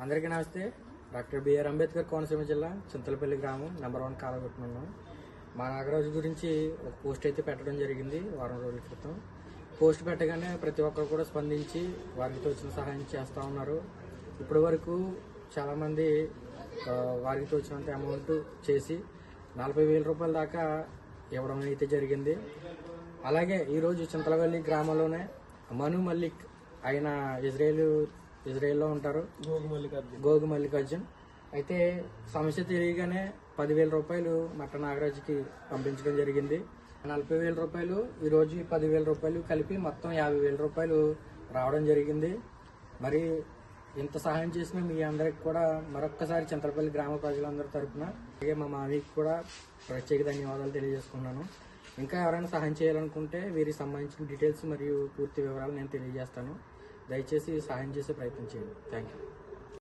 అందరికీ నమస్తే. Doctor BR Ambedkar Konaseema జిల్లా చింతలపల్లి గ్రామం నెంబర్ 1 కాలగొట్టున్నాం. మా నాగరాజు గురించి ఒక పోస్ట్ అయితే పెట్టడం జరిగింది వారం రోజుల క్రితం. పోస్ట్ పెట్టగానే ప్రతి ఒక్కరు కూడా స్పందించి వారికి తోచిన సహాయం చేస్తూ ఉన్నారు. ఇప్పటి వరకు చాలామంది వారికి తోచినంత అమౌంట్ చేసి 40,000 రూపాయల దాకా ఇవ్వడం అయితే జరిగింది. అలాగే ఈరోజు చింతలపల్లి గ్రామంలోనే మను మల్లిక్ ఆయన ఇజ్రాయెల్లో ఉంటారు, గోగు మల్లికార్జున్. అయితే సమస్య తెలియగానే 10,000 రూపాయలు మట్ట నాగరాజుకి పంపించడం జరిగింది. 40,000 రూపాయలు ఈరోజు 10,000 రూపాయలు కలిపి మొత్తం 50,000 రూపాయలు రావడం జరిగింది. మరి ఇంత సహాయం చేసిన మీ అందరికి కూడా మరొక్కసారి చింతలపల్లి గ్రామ ప్రజలందరి తరఫున అలాగే మా మామయ్యకి కూడా ప్రత్యేక ధన్యవాదాలు తెలియజేసుకున్నాను. ఇంకా ఎవరైనా సహాయం చేయాలనుకుంటే వీరికి సంబంధించిన డీటెయిల్స్ మరియు పూర్తి వివరాలు నేను తెలియజేస్తాను. దయచేసి సహాయం చేసే ప్రయత్నం చేయండి. Thank you.